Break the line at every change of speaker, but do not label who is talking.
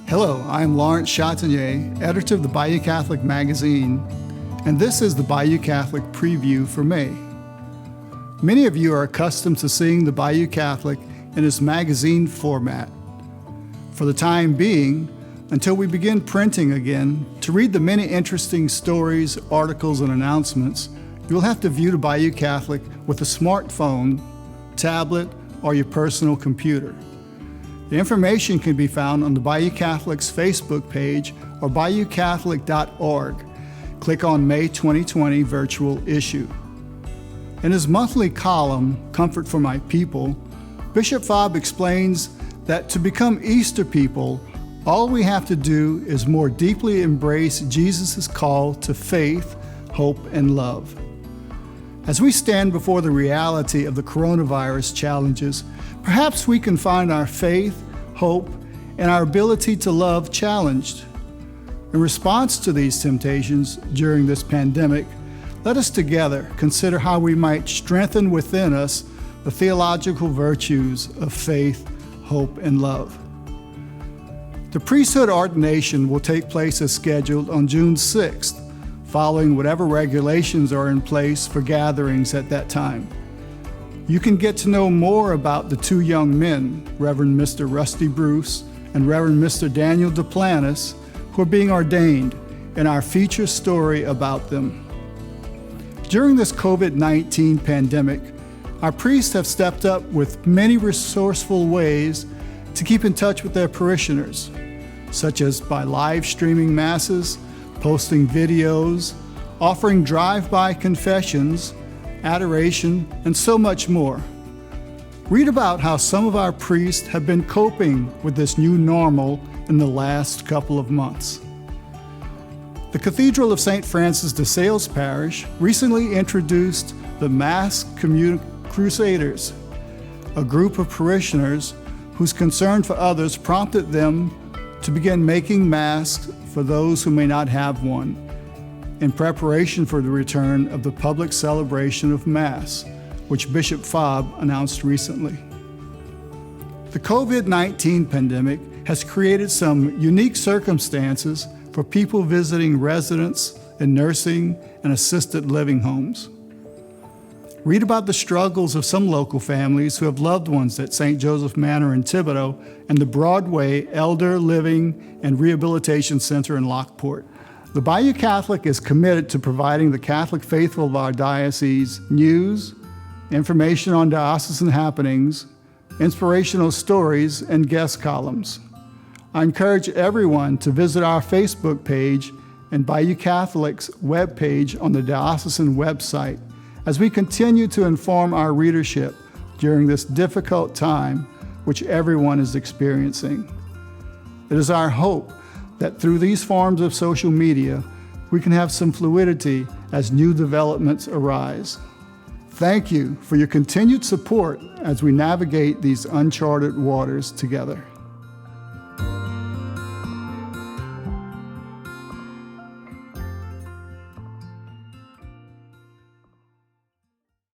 Hello, I'm Lawrence Chatagnier, editor of the Bayou Catholic magazine, and this is the Bayou Catholic preview for May. Many of you are accustomed to seeing the Bayou Catholic in its magazine format. For the time being, until we begin printing again, to read the many interesting stories, articles, and announcements, you'll have to view the Bayou Catholic with a smartphone, tablet, or your personal computer. The information can be found on the Bayou Catholic's Facebook page or bayoucatholic.org. Click on May 2020 virtual issue. In his monthly column, Comfort for My People, Bishop Fobb explains that to become Easter people, all we have to do is more deeply embrace Jesus' call to faith, hope, and love. As we stand before the reality of the coronavirus challenges, perhaps we can find our faith, hope, and our ability to love challenged. In response to these temptations during this pandemic, let us together consider how we might strengthen within us the theological virtues of faith, hope, and love. The priesthood ordination will take place as scheduled on June 6th, following whatever regulations are in place for gatherings at that time. You can get to know more about the two young men, Reverend Mr. Rusty Bruce and Reverend Mr. Daniel Duplantis, who are being ordained, in our feature story about them. During this COVID-19 pandemic, our priests have stepped up with many resourceful ways to keep in touch with their parishioners, such as by live streaming masses, posting videos, offering drive-by confessions, adoration, and so much more. Read about how some of our priests have been coping with this new normal in the last couple of months. The Cathedral of St. Francis de Sales Parish recently introduced the Masked Crusaders, a group of parishioners whose concern for others prompted them to begin making masks for those who may not have one, in preparation for the return of the public celebration of Mass, which Bishop Fobb announced recently. The COVID-19 pandemic has created some unique circumstances for people visiting residents in nursing and assisted living homes. Read about the struggles of some local families who have loved ones at St. Joseph Manor in Thibodaux and the Broadway Elder Living and Rehabilitation Center in Lockport. The Bayou Catholic is committed to providing the Catholic faithful of our diocese news, information on diocesan happenings, inspirational stories, and guest columns. I encourage everyone to visit our Facebook page and Bayou Catholic's webpage on the diocesan website as we continue to inform our readership during this difficult time which everyone is experiencing. It is our hope that through these forms of social media, we can have some fluidity as new developments arise. Thank you for your continued support as we navigate these uncharted waters together.